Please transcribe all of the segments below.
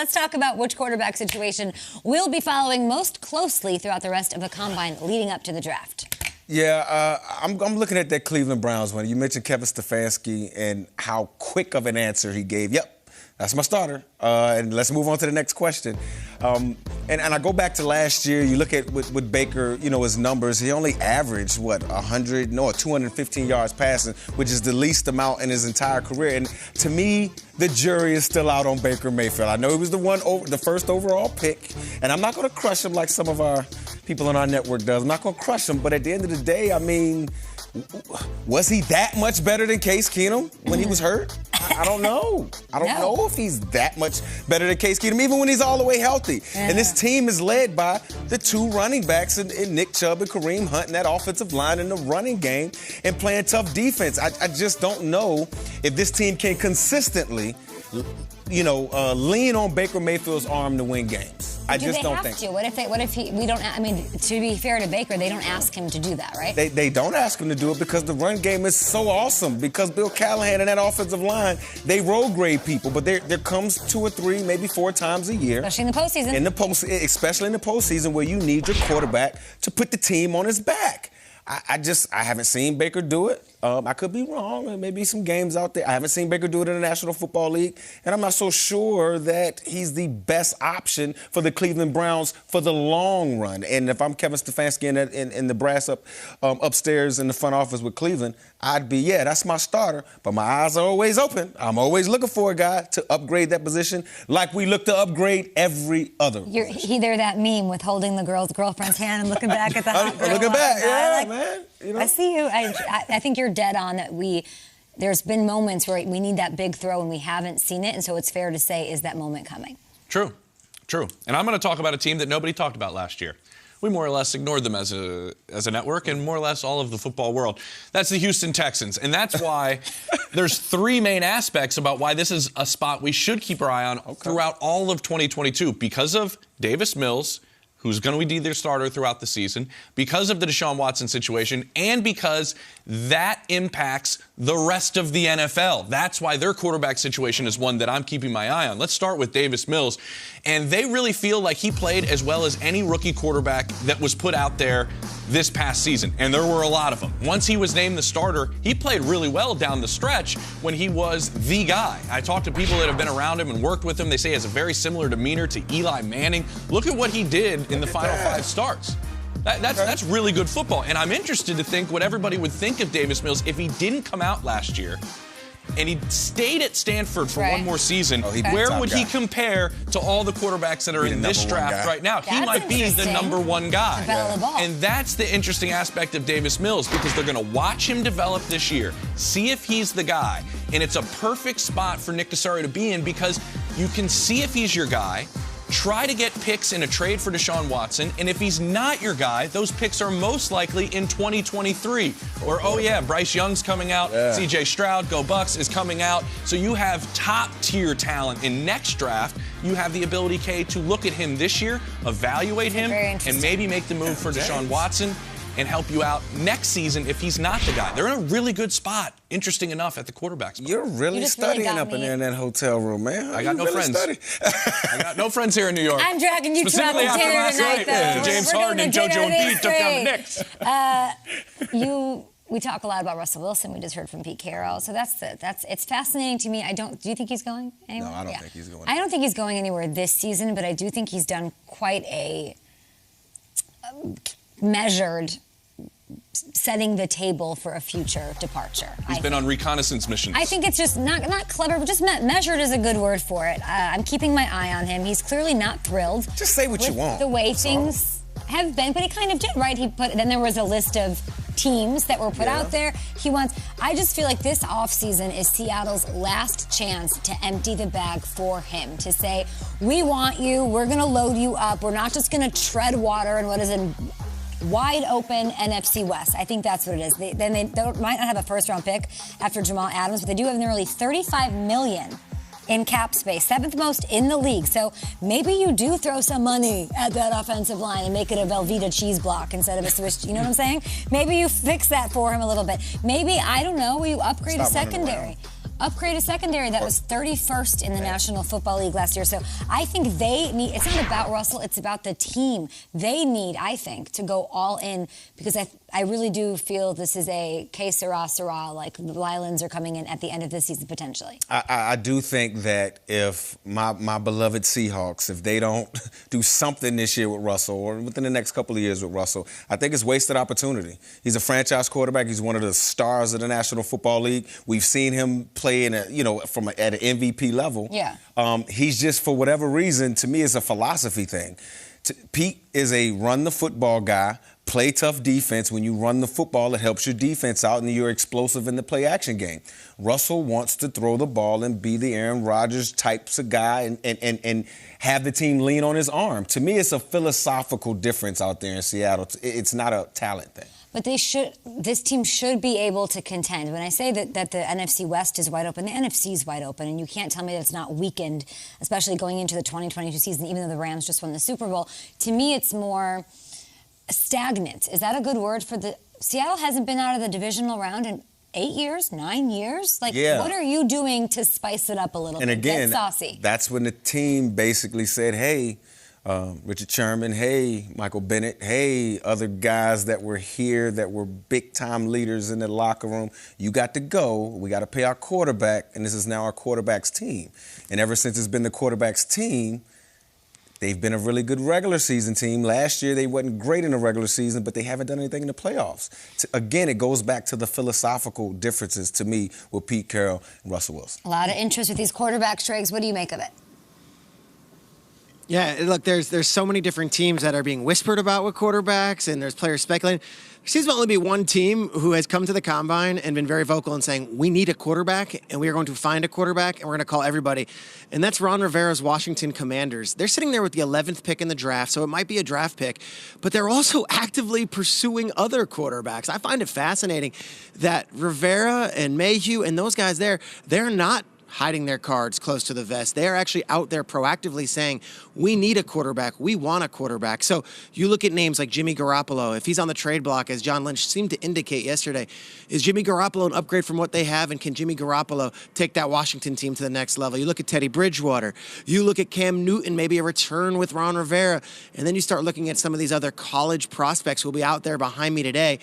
let's talk about which quarterback situation we'll be following most closely throughout the rest of the combine leading up to the draft. Yeah, I'm looking at that Cleveland Browns one. You mentioned Kevin Stefanski and how quick of an answer he gave. Yep, that's my starter. And let's move on to the next question. And I go back to last year. You look at with Baker, his numbers. He only averaged, 215 yards passing, which is the least amount in his entire career. And to me, the jury is still out on Baker Mayfield. I know he was the first overall pick, and I'm not going to crush him like some of our people on our network does. I'm not going to crush him, but at the end of the day, I mean, was he that much better than Case Keenum when he was hurt? I don't know. I don't know if he's that much better than Case Keenum, even when he's all the way healthy. Yeah. And this team is led by the two running backs in Nick Chubb and Kareem Hunt, and that offensive line in the running game and playing tough defense. I just don't know if this team can consistently, lean on Baker Mayfield's arm to win games. I just don't think. Do they have to? What if we don't? I mean, to be fair to Baker, they don't ask him to do that, right? They don't ask him to do it because the run game is so awesome. Because Bill Callahan and that offensive line, they road grade people, but there comes 2 or 3, maybe 4 times a year. Especially in the postseason. Especially in the postseason where you need your quarterback to put the team on his back. I haven't seen Baker do it. I could be wrong. There may be some games out there. I haven't seen Baker do it in the National Football League, and I'm not so sure that he's the best option for the Cleveland Browns for the long run. And if I'm Kevin Stefanski in the brass upstairs in the front office with Cleveland, I'd be, that's my starter, but my eyes are always open. I'm always looking for a guy to upgrade that position like we look to upgrade every other position. They're that meme with holding the girlfriend's hand and looking back at the hot girl. Looking back, man. I see you. I think you're dead on that. There's been moments where we need that big throw and we haven't seen it, and so it's fair to say, is that moment coming? True. And I'm going to talk about a team that nobody talked about last year. We more or less ignored them as a network and more or less all of the football world. That's the Houston Texans, and that's why there's 3 main aspects about why this is a spot we should keep our eye on throughout all of 2022 because of Davis Mills, who's going to be their starter throughout the season, because of the Deshaun Watson situation, and because that impacts the rest of the NFL. That's why their quarterback situation is one that I'm keeping my eye on. Let's start with Davis Mills. And they really feel like he played as well as any rookie quarterback that was put out there this past season. And there were a lot of them. Once he was named the starter, he played really well down the stretch when he was the guy. I talked to people that have been around him and worked with him. They say he has a very similar demeanor to Eli Manning. Look at what he did in the final 5 starts. That's really good football. And I'm interested to think what everybody would think of Davis Mills if he didn't come out last year and he stayed at Stanford for one more season. Where would he compare to all the quarterbacks that are in this draft right now? He might be the number 1 guy. And that's the interesting aspect of Davis Mills because they're going to watch him develop this year, see if he's the guy. And it's a perfect spot for Nick Caserio to be in because you can see if he's your guy, try to get picks in a trade for Deshaun Watson, and if he's not your guy, those picks are most likely in 2023. Where, Bryce Young's coming out, C.J. Stroud, Go Bucks, is coming out. So you have top-tier talent in next draft. You have the ability, Kay, to look at him this year, evaluate him, and maybe make the move for Deshaun Watson and help you out next season if he's not the guy. They're in a really good spot, interesting enough, at the quarterback spot. You're really studying up in there in that hotel room, man. I got no friends. I got no friends here in New York. I'm dragging you to dinner tonight, though. James Harden and JoJo Embiid took down the Knicks. We talk a lot about Russell Wilson. We just heard from Pete Carroll. So it's fascinating to me. Do you think he's going anywhere? No, I don't think he's going. I don't think he's going anywhere this season, but I do think he's done quite a measured setting the table for a future departure. He's been on reconnaissance missions. I think it's just not clever, but just measured is a good word for it. I'm keeping my eye on him. He's clearly not thrilled. Just say what you want. The way things have been, but he kind of did, right? Then there was a list of teams that were put out there. I just feel like this offseason is Seattle's last chance to empty the bag for him, to say, we want you, we're going to load you up, we're not just going to tread water in what is a wide open NFC West. I think that's what it is. They might not have a first-round pick after Jamal Adams, but they do have nearly $35 million in cap space, 7th most in the league. So maybe you do throw some money at that offensive line and make it a Velveeta cheese block instead of a Swiss. You know what I'm saying? Maybe you fix that for him a little bit. Maybe, I don't know, you upgrade a secondary. upgrade a secondary that was 31st in the National Football League last year. So I think they need, it's not about Russell, it's about the team. They need, I think, to go all in because I really do feel this is a que sera, like the Lions are coming in at the end of this season potentially. I do think that if my beloved Seahawks, if they don't do something this year with Russell or within the next couple of years with Russell, I think it's wasted opportunity. He's a franchise quarterback. He's one of the stars of the National Football League. We've seen him play at an MVP level. Yeah. He's just, for whatever reason, to me, it's a philosophy thing. Pete is a run the football guy. Play tough defense. When you run the football, it helps your defense out, and you're explosive in the play-action game. Russell wants to throw the ball and be the Aaron Rodgers types of guy and have the team lean on his arm. To me, it's a philosophical difference out there in Seattle. It's not a talent thing. But this team should be able to contend. When I say that the NFC West is wide open, the NFC is wide open, and you can't tell me that it's not weakened, especially going into the 2022 season, even though the Rams just won the Super Bowl. To me, it's more stagnant. Is that a good word for the... Seattle hasn't been out of the divisional round in 8 years, 9 years? What are you doing to spice it up a little bit? And again, get saucy. That's when the team basically said, hey, Richard Sherman, hey, Michael Bennett, hey, other guys that were here that were big-time leaders in the locker room, you got to go. We got to pay our quarterback, and this is now our quarterback's team. And ever since it's been the quarterback's team, they've been a really good regular season team. Last year, they wasn't great in the regular season, but they haven't done anything in the playoffs. Again, it goes back to the philosophical differences, to me, with Pete Carroll and Russell Wilson. A lot of interest with these quarterbacks, Triggs. What do you make of it? Yeah, look, there's so many different teams that are being whispered about with quarterbacks, and there's players speculating. There seems to only be one team who has come to the combine and been very vocal in saying, we need a quarterback, and we are going to find a quarterback, and we're going to call everybody. And that's Ron Rivera's Washington Commanders. They're sitting there with the 11th pick in the draft, so it might be a draft pick, but they're also actively pursuing other quarterbacks. I find it fascinating that Rivera and Mayhew and those guys there, they're not hiding their cards close to the vest. They are actually out there proactively saying, we need a quarterback. We want a quarterback. So you look at names like Jimmy Garoppolo. If he's on the trade block, as John Lynch seemed to indicate yesterday, is Jimmy Garoppolo an upgrade from what they have, and can Jimmy Garoppolo take that Washington team to the next level? You look at Teddy Bridgewater. You look at Cam Newton, maybe a return with Ron Rivera. And then you start looking at some of these other college prospects who will be out there behind me today.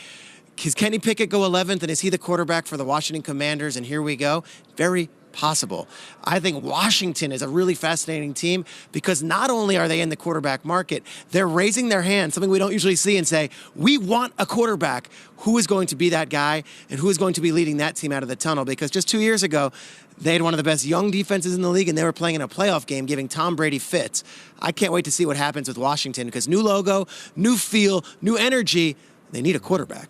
Does Kenny Pickett go 11th, and is he the quarterback for the Washington Commanders? And here we go. Very possible. I think Washington is a really fascinating team because not only are they in the quarterback market, they're raising their hand, something we don't usually see, and say, we want a quarterback. Who is going to be that guy, and who is going to be leading that team out of the tunnel? Because just 2 years ago, they had one of the best young defenses in the league, and they were playing in a playoff game, giving Tom Brady fits. I can't wait to see what happens with Washington because new logo, new feel, new energy. They need a quarterback.